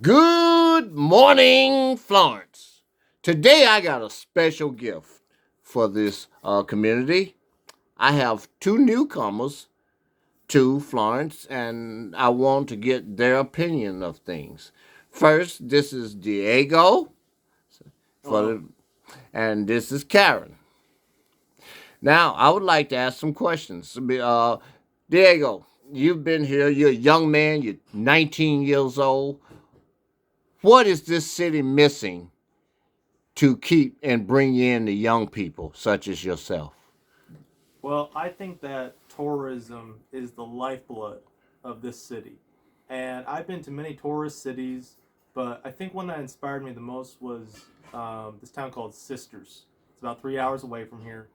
Good morning, Florence. Today I got a special gift for this community. I have two newcomers to Florence, and I want to get their opinion of things. First, this is Diego, for Hello. the, and this is Karen. Now, I would like to ask some questions. Diego, you've been here. You're a young man. You're 19 years old. What is this city missing to keep and bring in the young people such as yourself? Well, I think that tourism is the lifeblood of this city. And I've been to many tourist cities, but I think one that inspired me the most was this town called Sisters. It's about 3 hours away from here.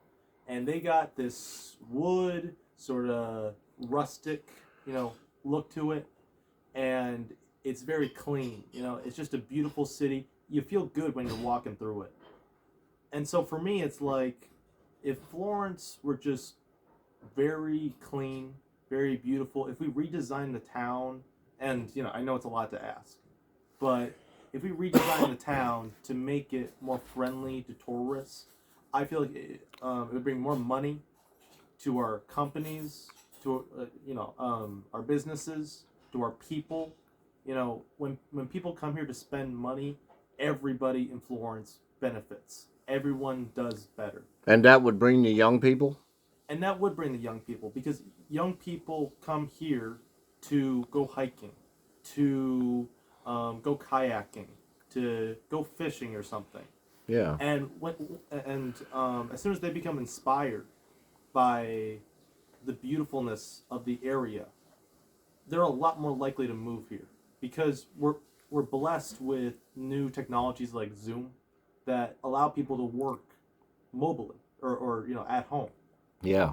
And they got this wood, sort of rustic, look to it. And it's very clean. It's just a beautiful city. You feel good when you're walking through it. And so for me, it's like if Florence were just very clean, very beautiful, if we redesigned the town, and I know it's a lot to ask, but if we redesign the town to make it more friendly to tourists, I feel like it would bring more money to our companies, to our businesses, to our people. When people come here to spend money, everybody in Florence benefits. Everyone does better. And that would bring the young people? And that would bring the young people because young people come here to go hiking, to go kayaking, to go fishing or something. Yeah. And as soon as they become inspired by the beautifulness of the area, they're a lot more likely to move here because we're blessed with new technologies like Zoom that allow people to work mobily or at home. Yeah.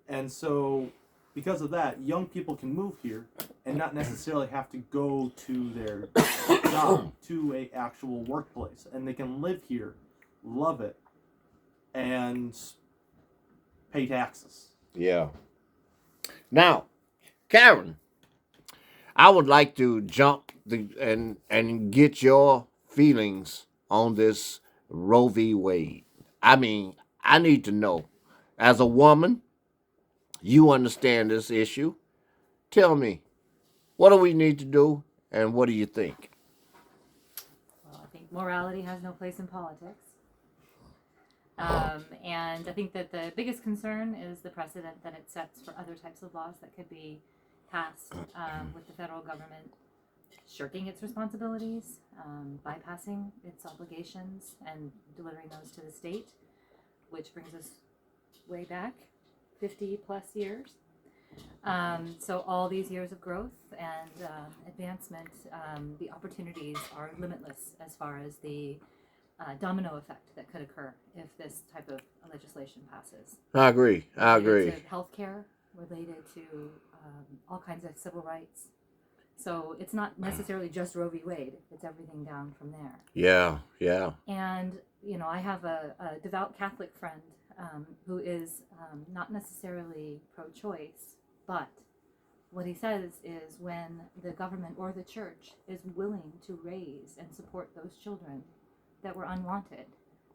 And so because of that, young people can move here and not necessarily have to go to their job, to a actual workplace, and they can live here, love it, and pay taxes. Yeah. Now, Karen, I would like to jump and get your feelings on this Roe v. Wade. I mean, I need to know. As a woman, you understand this issue. Tell me, what do we need to do, and what do you think? Well, I think morality has no place in politics. And I think that the biggest concern is the precedent that it sets for other types of laws that could be passed with the federal government shirking its responsibilities, bypassing its obligations, and delivering those to the state, which brings us way back 50 plus years. So all these years of growth and advancement, the opportunities are limitless as far as the domino effect that could occur if this type of legislation passes. I agree. I agree. Related to healthcare, related to all kinds of civil rights. So it's not necessarily just Roe v. Wade. It's everything down from there. Yeah. Yeah. And I have a devout Catholic friend who is not necessarily pro-choice, but what he says is when the government or the church is willing to raise and support those children that were unwanted,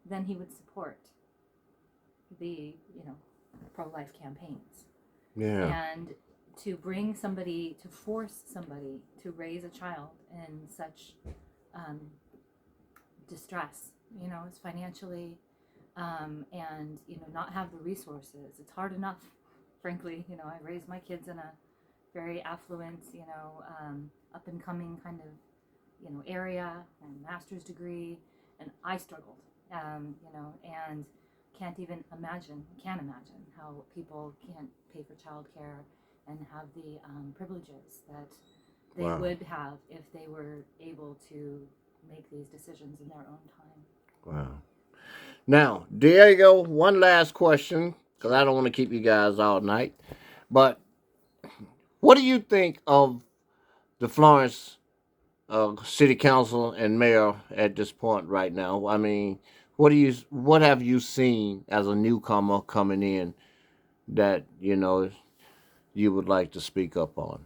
then he would support the pro-life campaigns. Yeah. And to bring somebody, to force somebody to raise a child in such um, distress, it's financially and not have the resources. It's hard enough, frankly. I raised my kids in a very affluent, up and coming kind of area and master's degree, and I struggled, and can't imagine how people can't pay for childcare and have the privileges that they Wow. would have if they were able to make these decisions in their own time. Wow. Now, Diego, one last question, because I don't want to keep you guys all night. But what do you think of the Florence City Council and Mayor at this point right now? I mean, what have you seen as a newcomer coming in that you would like to speak up on?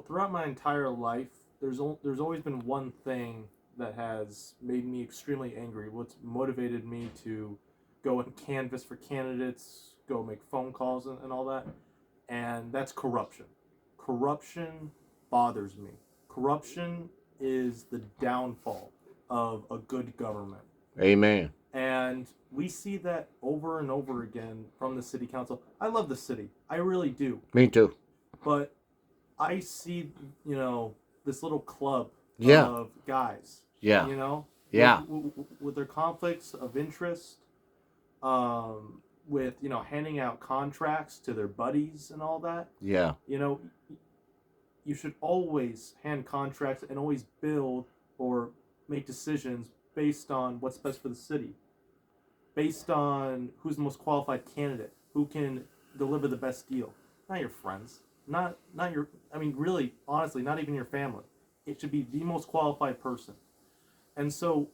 Throughout my entire life, there's always been one thing that has made me extremely angry. What's motivated me to go and canvass for candidates, go make phone calls and all that, and that's corruption. Corruption bothers me. Corruption is the downfall of a good government. Amen. And we see that over and over again from the city council. I love the city. I really do. Me too. But I see, this little club Yeah. of guys, Yeah. with, Yeah. with their conflicts of interest, with, handing out contracts to their buddies and all that. Yeah. You should always hand contracts and always build or make decisions based on what's best for the city, based on who's the most qualified candidate, who can deliver the best deal. Not your friends, not your. I mean, really, honestly, not even your family. It should be the most qualified person. And so,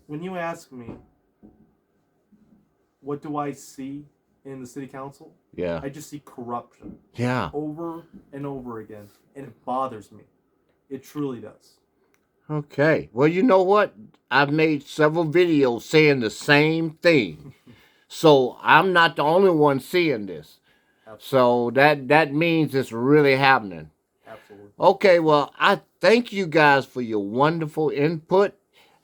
when you ask me, what do I see in the city council? Yeah. I just see corruption Yeah. over and over again, and it bothers me. It truly does. Okay. Well, you know what? I've made several videos saying the same thing. So I'm not the only one seeing this. So that means it's really happening. Absolutely. Okay, well, I thank you guys for your wonderful input.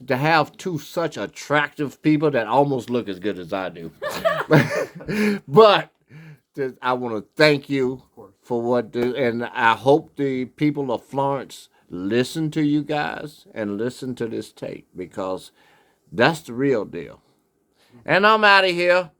To have two such attractive people that almost look as good as I do. But I want to thank you for and I hope the people of Florence listen to you guys and listen to this tape because that's the real deal. And I'm out of here.